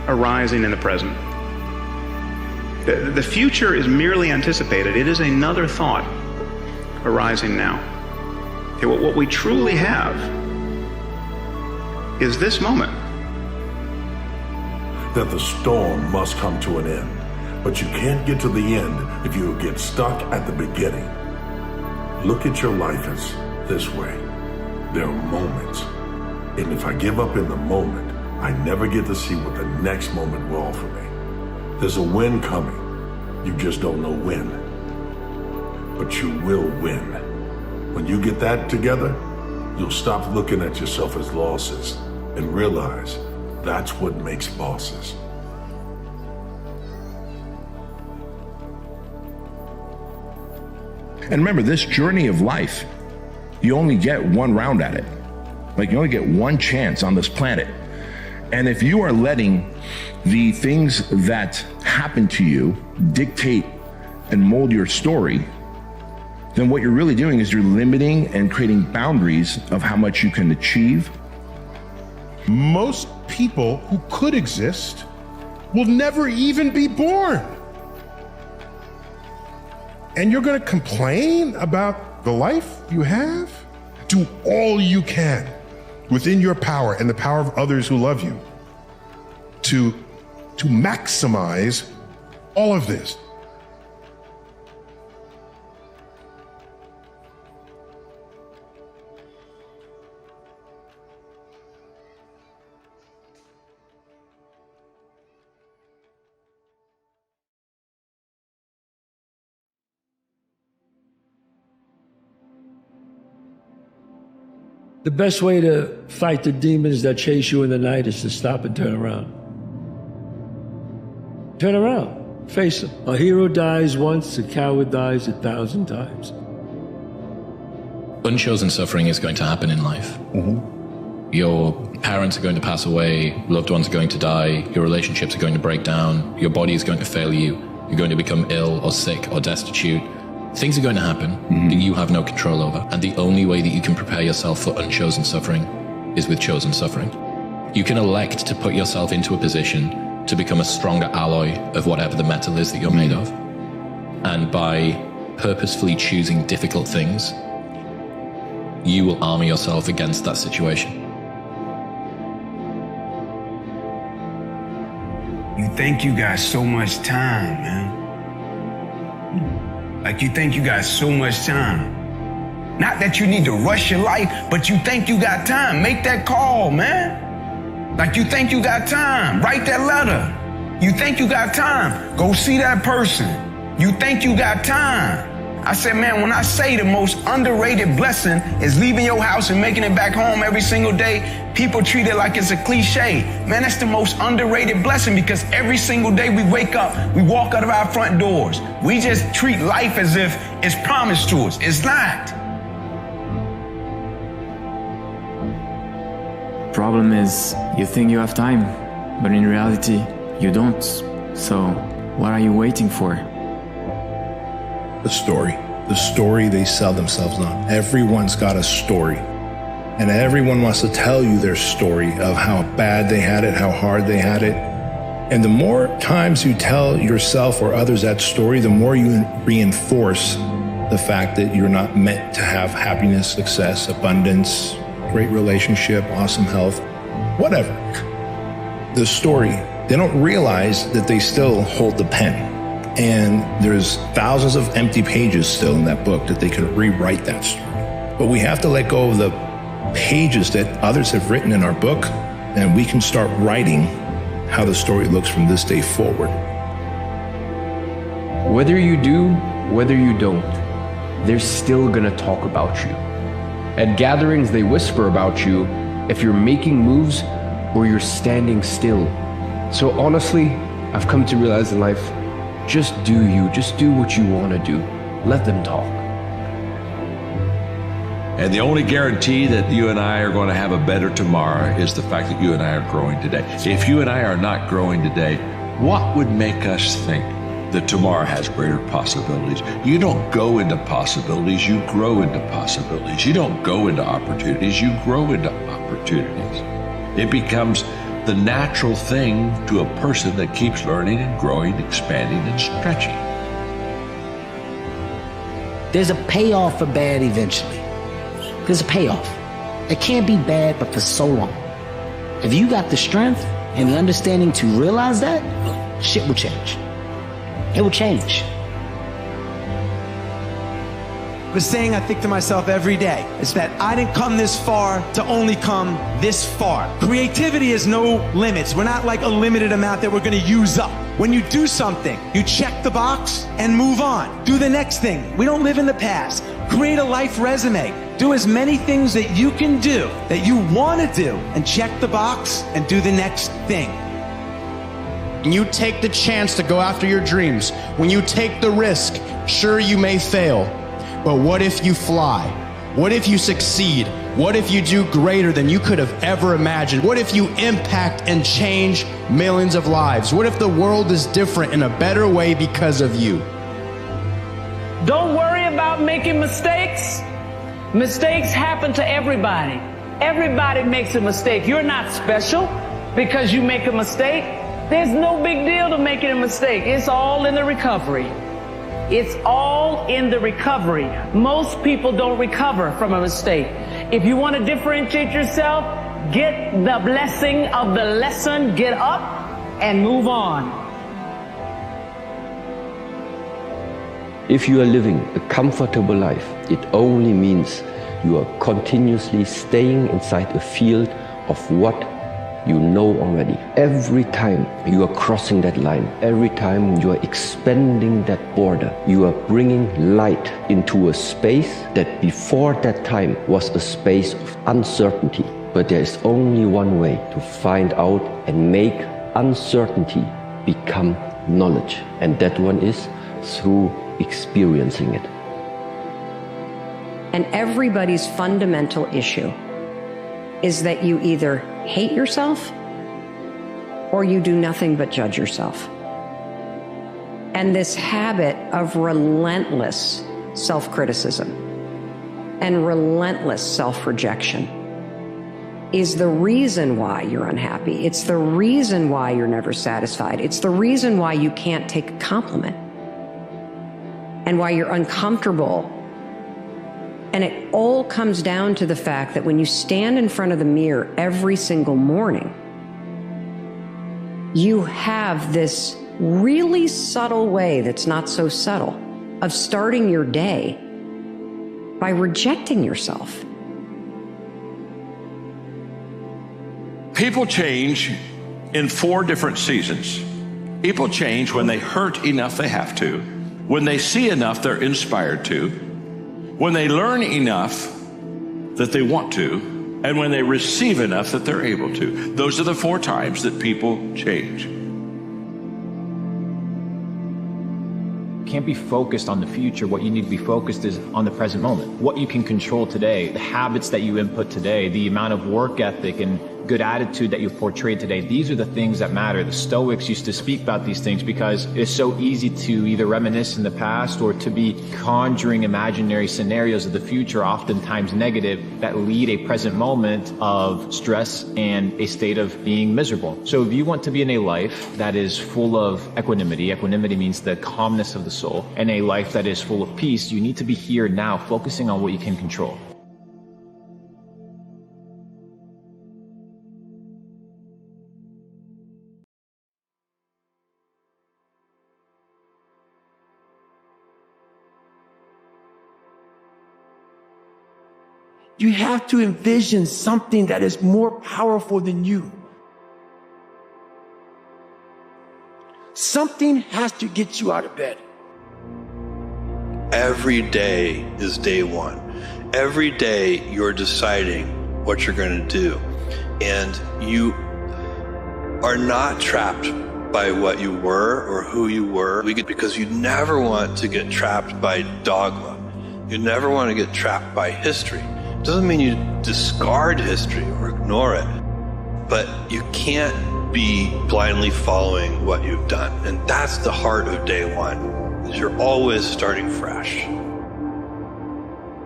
arising in the present. The future is merely anticipated. It is another thought arising now. Okay, what we truly have is this moment. That the storm must come to an end, but you can't get to the end if you get stuck at the beginning. Look at your life as this way. There are moments, and if I give up in the moment, I never get to see what the next moment will offer me. There's a win coming. You just don't know when. But you will win. When you get that together, you'll stop looking at yourself as losses and realize that's what makes bosses. And remember, this journey of life, you only get one round at it. Like, you only get one chance on this planet. And if you are letting the things that happen to you dictate and mold your story, then what you're really doing is you're limiting and creating boundaries of how much you can achieve. Most people who could exist will never even be born. And you're going to complain about the life you have? Do all you can within your power and the power of others who love you to maximize all of this. The best way to fight the demons that chase you in the night is to stop and turn around. Turn around, face them. A hero dies once, a coward dies 1,000 times. Unchosen suffering is going to happen in life. Your parents are going to pass away, loved ones are going to die, your relationships are going to break down, your body is going to fail you, you're going to become ill or sick or destitute. Things are going to happen that you have no control over. And the only way that you can prepare yourself for unchosen suffering is with chosen suffering. You can elect to put yourself into a position to become a stronger alloy of whatever the metal is that you're made of. And by purposefully choosing difficult things, you will armor yourself against that situation. You think you got so much time, man. Like, you think you got so much time. Not that you need to rush your life, but you think you got time. Make that call, man. Like, you think you got time. Write that letter. You think you got time. Go see that person. You think you got time. I said, man, when I say the most underrated blessing is leaving your house and making it back home every single day, people treat it like it's a cliche. Man, that's the most underrated blessing, because every single day we wake up, we walk out of our front doors. We just treat life as if it's promised to us. It's not. Problem is, you think you have time, but in reality, you don't. So, what are you waiting for? The story they sell themselves on. Everyone's got a story. And everyone wants to tell you their story of how bad they had it, how hard they had it. And the more times you tell yourself or others that story, the more you reinforce the fact that you're not meant to have happiness, success, abundance, great relationship, awesome health, whatever. The story, they don't realize that they still hold the pen. And there's thousands of empty pages still in that book that they could rewrite that story. But we have to let go of the pages that others have written in our book, and we can start writing how the story looks from this day forward. Whether you do, whether you don't, they're still gonna talk about you. At gatherings, they whisper about you if you're making moves or you're standing still. So honestly, I've come to realize in life, Just do you. Just do what you want to do. Let them talk. And the only guarantee that you and I are going to have a better tomorrow is the fact that you and I are growing today. If you and I are not growing today, what would make us think that tomorrow has greater possibilities? You don't go into possibilities, you grow into possibilities. You don't go into opportunities, you grow into opportunities. It becomes the natural thing to a person that keeps learning and growing, expanding and stretching. There's a payoff for bad eventually. There's a payoff. It can't be bad, but for so long. If you got the strength and the understanding to realize that, shit will change. It will change. The saying I think to myself every day is that I didn't come this far to only come this far. Creativity has no limits. We're not like a limited amount that we're gonna use up. When you do something, you check the box and move on. Do the next thing. We don't live in the past. Create a life resume. Do as many things that you can do, that you wanna do, and check the box and do the next thing. When you take the chance to go after your dreams, when you take the risk, sure you may fail, but what if you fly? What if you succeed? What if you do greater than you could have ever imagined? What if you impact and change millions of lives? What if the world is different in a better way because of you? Don't worry about making mistakes. Mistakes happen to everybody. Everybody makes a mistake. You're not special because you make a mistake. There's no big deal to making a mistake. It's all in the recovery. It's all in the recovery. Most people don't recover from a mistake. If you want to differentiate yourself, get the blessing of the lesson, get up and move on. If you are living a comfortable life, it only means you are continuously staying inside a field of what you know already. Every time you are crossing that line, every time you are expanding that border, you are bringing light into a space that before that time was a space of uncertainty. But there is only one way to find out and make uncertainty become knowledge. And that one is through experiencing it. And everybody's fundamental issue is that you either hate yourself or you do nothing but judge yourself. And this habit of relentless self-criticism and relentless self-rejection is the reason why you're unhappy. It's the reason why you're never satisfied. It's the reason why you can't take a compliment and why you're uncomfortable. And it all comes down to the fact that when you stand in front of the mirror every single morning, you have this really subtle way that's not so subtle of starting your day by rejecting yourself. People change in 4 different seasons. People change when they hurt enough they have to, when they see enough they're inspired to, when they learn enough that they want to, and when they receive enough that they're able to. Those are the 4 times that people change. Can't be focused on the future. What you need to be focused is on the present moment. What you can control today, the habits that you input today, the amount of work ethic and good attitude that you've portrayed today. These are the things that matter. The Stoics used to speak about these things because it's so easy to either reminisce in the past or to be conjuring imaginary scenarios of the future, oftentimes negative, that lead a present moment of stress and a state of being miserable. So if you want to be in a life that is full of equanimity, equanimity means the calmness of the soul, and a life that is full of peace, you need to be here now, focusing on what you can control. You have to envision something that is more powerful than you. Something has to get you out of bed. Every day is day one. Every day you're deciding what you're going to do. And you are not trapped by what you were or who you were, because you never want to get trapped by dogma. You never want to get trapped by history. It doesn't mean you discard history or ignore it, but you can't be blindly following what you've done. And that's the heart of day one, is you're always starting fresh.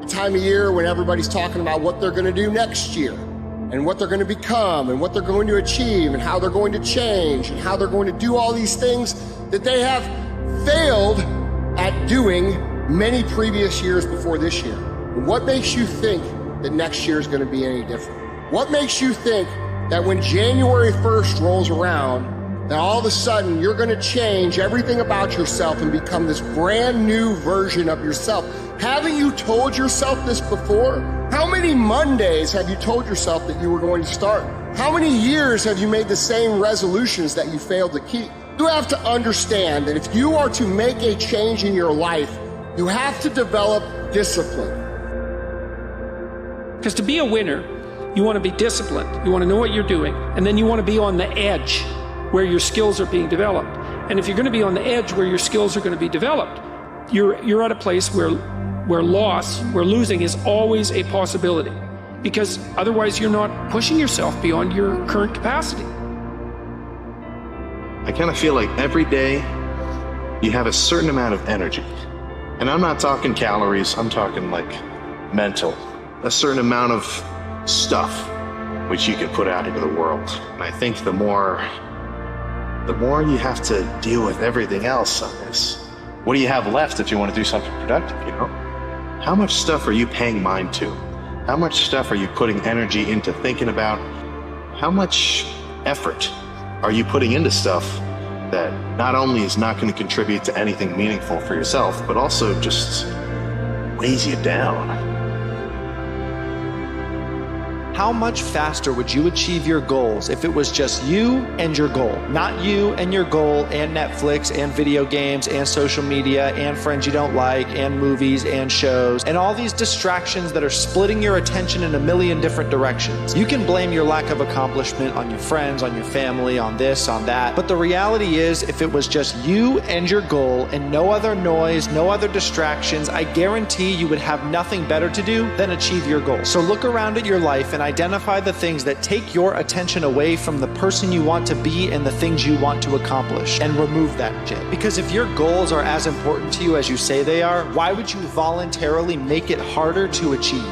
Time of year when everybody's talking about what they're going to do next year and what they're going to become and what they're going to achieve and how they're going to change and how they're going to do all these things that they have failed at doing many previous years before this year. What makes you think that next year is going to be any different? What makes you think that when January 1st rolls around, that all of a sudden you're going to change everything about yourself and become this brand new version of yourself? Haven't you told yourself this before? How many Mondays have you told yourself that you were going to start? How many years have you made the same resolutions that you failed to keep? You have to understand that if you are to make a change in your life, you have to develop discipline. Because to be a winner, you want to be disciplined, you want to know what you're doing, and then you want to be on the edge where your skills are being developed. And if you're going to be on the edge where your skills are going to be developed, you're at a place where losing is always a possibility, because otherwise you're not pushing yourself beyond your current capacity. I kind of feel like every day you have a certain amount of energy. And I'm not talking calories, I'm talking like mental. A certain amount of stuff which you can put out into the world. And I think the more you have to deal with everything else on this, what do you have left if you want to do something productive, you know? How much stuff are you paying mind to? How much stuff are you putting energy into thinking about? How much effort are you putting into stuff that not only is not going to contribute to anything meaningful for yourself, but also just weighs you down? How much faster would you achieve your goals if it was just you and your goal? Not you and your goal and Netflix and video games and social media and friends you don't like and movies and shows and all these distractions that are splitting your attention in a million different directions. You can blame your lack of accomplishment on your friends, on your family, on this, on that. But the reality is, if it was just you and your goal and no other noise, no other distractions, I guarantee you would have nothing better to do than achieve your goal. So look around at your life and identify the things that take your attention away from the person you want to be and the things you want to accomplish, and remove that shit. Because if your goals are as important to you as you say they are, why would you voluntarily make it harder to achieve?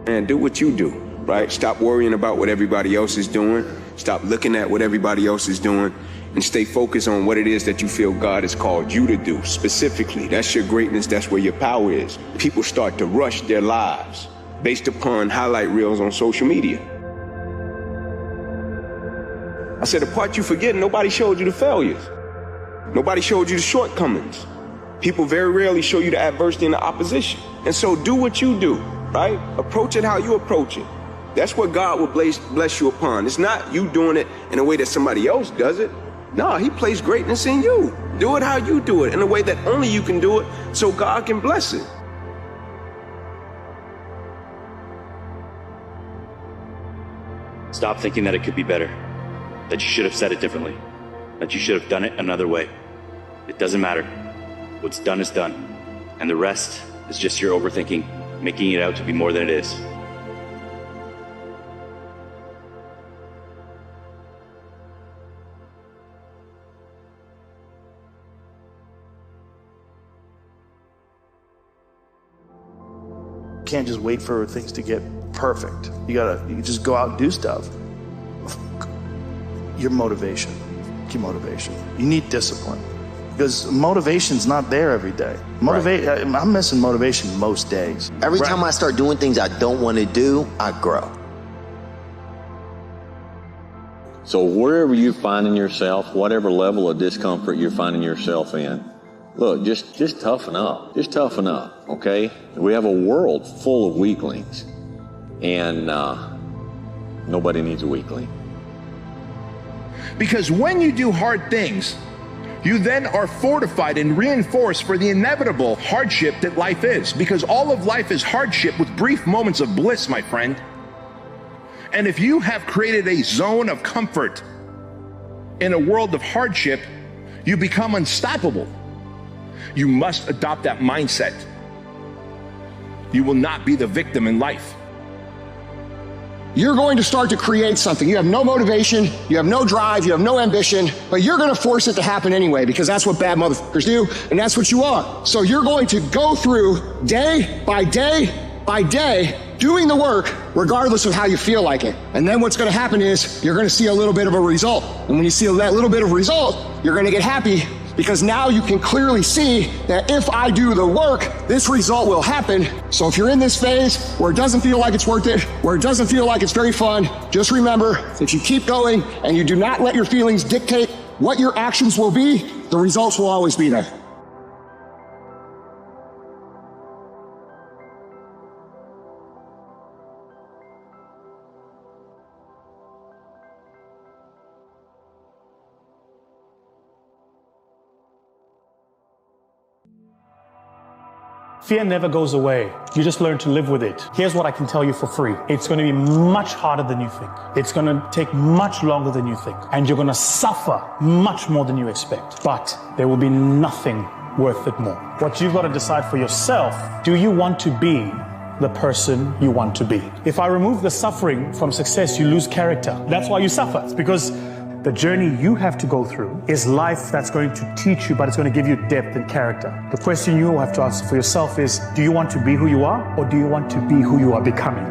And do what you do, right? Stop worrying about what everybody else is doing. Stop looking at what everybody else is doing, and stay focused on what it is that you feel God has called you to do specifically. That's your greatness. That's where your power is. People start to rush their lives based upon highlight reels on social media. I said, the part you forget, nobody showed you the failures. Nobody showed you the shortcomings. People very rarely show you the adversity and the opposition. And so do what you do, right? Approach it how you approach it. That's what God will bless you upon. It's not you doing it in a way that somebody else does it. No, he placed greatness in you. Do it how you do it, in a way that only you can do it, so God can bless it. Stop thinking that it could be better, that you should have said it differently, that you should have done it another way. It doesn't matter. What's done is done, and the rest is just your overthinking, making it out to be more than it is. Can't just wait for things to get perfect. You just go out and do stuff. Your motivation, key motivation. You need discipline, because motivation's not there every day. I'm missing motivation most days. Every time I start doing things I don't want to do, I grow. So wherever you're finding yourself, whatever level of discomfort you're finding yourself in, look, just toughen up. Just toughen up, okay? We have a world full of weaklings, and nobody needs a weakling. Because when you do hard things, You then are fortified and reinforced for the inevitable hardship that life is, because all of life is hardship with brief moments of bliss, my friend. And if you have created a zone of comfort in a world of hardship, you become unstoppable. You must adopt that mindset. You will not be the victim in life. You're going to start to create something. You have no motivation, you have no drive, you have no ambition, but you're going to force it to happen anyway, because that's what bad motherfuckers do, and that's what you are. So you're going to go through day by day by day doing the work regardless of how you feel like it. And then what's going to happen is you're going to see a little bit of a result. And when you see that little bit of result, you're going to get happy, because now you can clearly see that if I do the work, this result will happen. So if you're in this phase where it doesn't feel like it's worth it, where it doesn't feel like it's very fun, just remember, if you keep going and you do not let your feelings dictate what your actions will be, the results will always be there. Fear never goes away. You just learn to live with it. Here's what I can tell you for free. It's going to be much harder than you think. It's going to take much longer than you think. And you're going to suffer much more than you expect. But there will be nothing worth it more. What you've got to decide for yourself, do you want to be the person you want to be? If I remove the suffering from success, you lose character. That's why you suffer. It's because the journey you have to go through is life that's going to teach you, but it's going to give you depth and character. The question you have to answer for yourself is, do you want to be who you are, or do you want to be who you are becoming?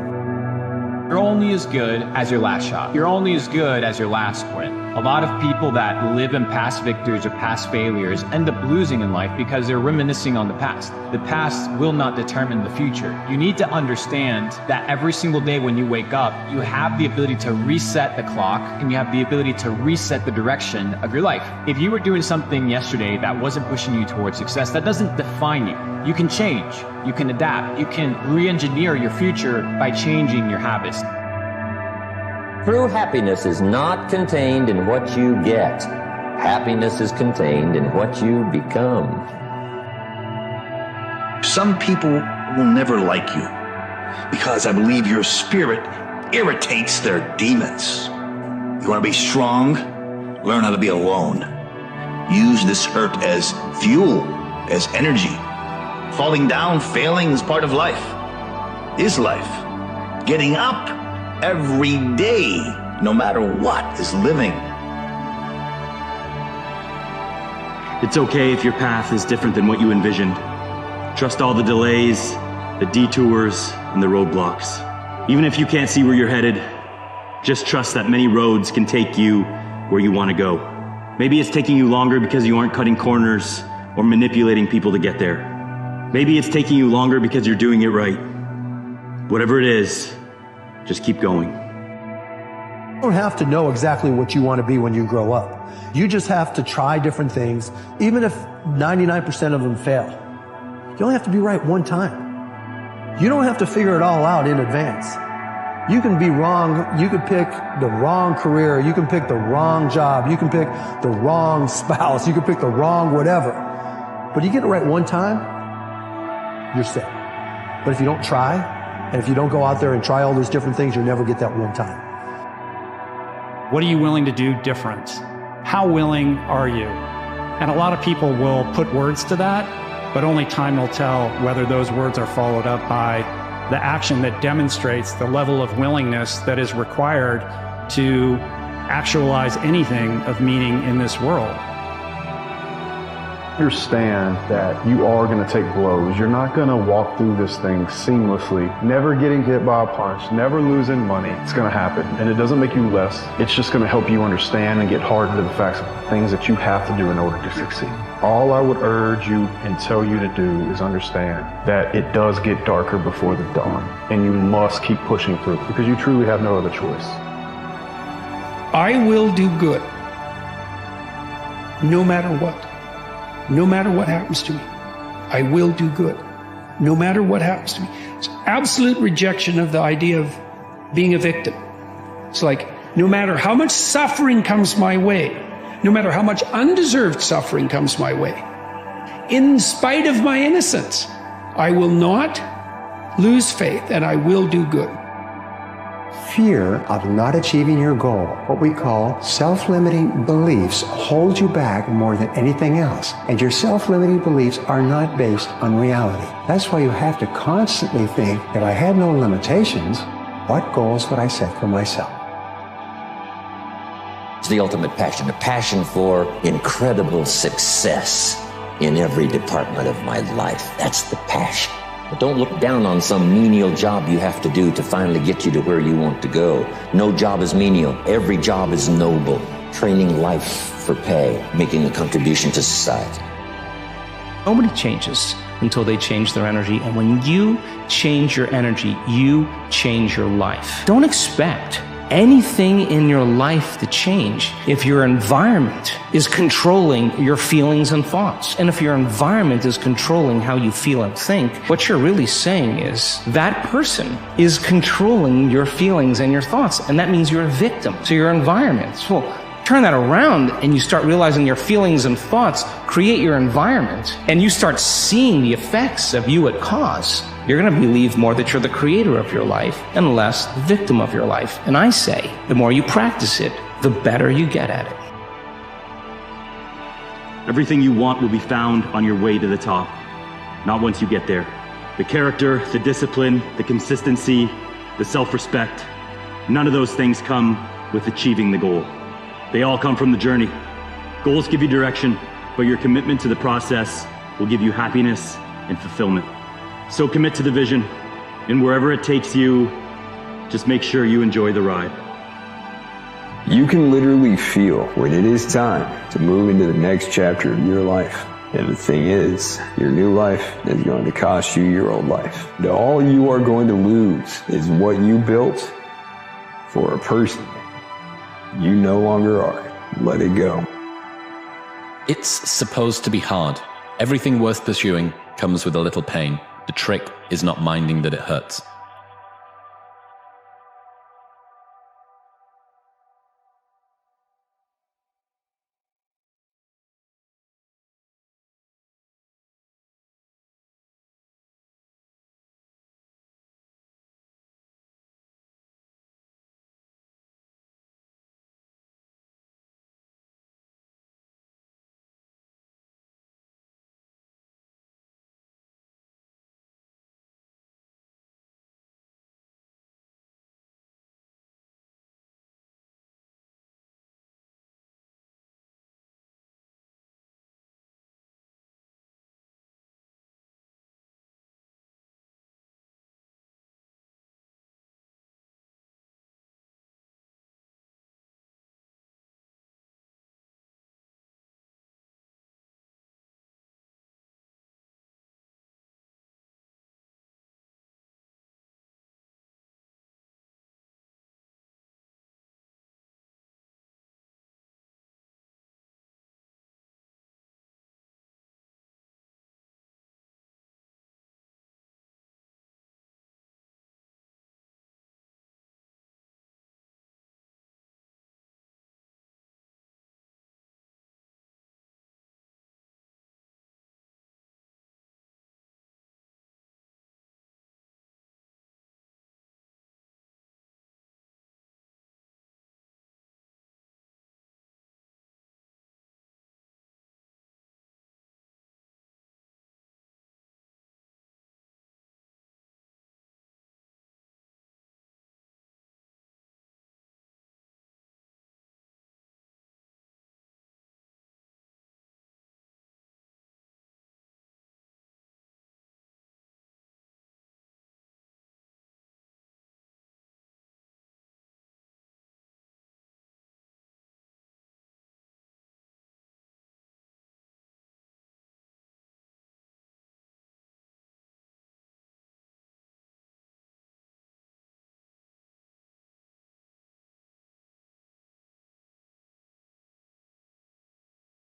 You're only as good as your last shot. You're only as good as your last sprint. A lot of people that live in past victories or past failures end up losing in life because they're reminiscing on the past. The past will not determine the future. You need to understand that every single day when you wake up, you have the ability to reset the clock, and you have the ability to reset the direction of your life. If you were doing something yesterday that wasn't pushing you towards success, that doesn't define you. You can change, you can adapt, you can re-engineer your future by changing your habits. True happiness is not contained in what you get. Happiness is contained in what you become. Some people will never like you because I believe your spirit irritates their demons. You want to be strong? Learn how to be alone. Use this earth as fuel, as energy. Falling down, failing is part of life. Is life. Getting up every day, no matter what, is living. It's okay if your path is different than what you envisioned. Trust all the delays, the detours, and the roadblocks. Even if you can't see where you're headed, just trust that many roads can take you where you want to go. Maybe it's taking you longer because you aren't cutting corners or manipulating people to get there. Maybe it's taking you longer because you're doing it right. Whatever it is, just keep going. You don't have to know exactly what you want to be when you grow up. You just have to try different things, even if 99% of them fail. You only have to be right one time. You don't have to figure it all out in advance. You can be wrong. You could pick the wrong career. You can pick the wrong job. You can pick the wrong spouse. You can pick the wrong whatever. But you get it right one time, you're set. But if you don't try, and if you don't go out there and try all those different things, you'll never get that one time. What are you willing to do different? How willing are you? And a lot of people will put words to that, but only time will tell whether those words are followed up by the action that demonstrates the level of willingness that is required to actualize anything of meaning in this world. Understand that you are going to take blows. You're not going to walk through this thing seamlessly, never getting hit by a punch, never losing money. It's going to happen, and it doesn't make you less. It's just going to help you understand and get hardened to the facts of things that you have to do in order to succeed. All I would urge you and tell you to do is understand that it does get darker before the dawn, and you must keep pushing through because you truly have no other choice. I will do good, no matter what. No matter what happens to me, I will do good. No matter what happens to me. It's absolute rejection of the idea of being a victim. It's like, no matter how much suffering comes my way, no matter how much undeserved suffering comes my way, in spite of my innocence, I will not lose faith and I will do good. Fear of not achieving your goal, what we call self-limiting beliefs, hold you back more than anything else. And your self-limiting beliefs are not based on reality. That's why you have to constantly think, if I had no limitations, what goals would I set for myself? It's the ultimate passion, a passion for incredible success in every department of my life. That's the passion. But don't look down on some menial job you have to do to finally get you to where you want to go. No job is menial. Every job is noble. Training life for pay, making a contribution to society. Nobody changes until they change their energy. And when you change your energy, you change your life. Don't expect anything in your life to change if your environment is controlling your feelings and thoughts. And if your environment is controlling how you feel and think, what you're really saying is that person is controlling your feelings and your thoughts. And that means you're a victim to your environment. So turn that around and you start realizing your feelings and thoughts create your environment, and you start seeing the effects of you at cause. You're going to believe more that you're the creator of your life and less the victim of your life. And I say, the more you practice it, the better you get at it. Everything you want will be found on your way to the top, not once you get there. The character, the discipline, the consistency, the self-respect, none of those things come with achieving the goal. They all come from the journey. Goals give you direction, but your commitment to the process will give you happiness and fulfillment. So commit to the vision, and wherever it takes you, just make sure you enjoy the ride. You can literally feel when it is time to move into the next chapter of your life. And the thing is, your new life is going to cost you your old life. And all you are going to lose is what you built for a person you no longer are. Let it go. It's supposed to be hard. Everything worth pursuing comes with a little pain. The trick is not minding that it hurts.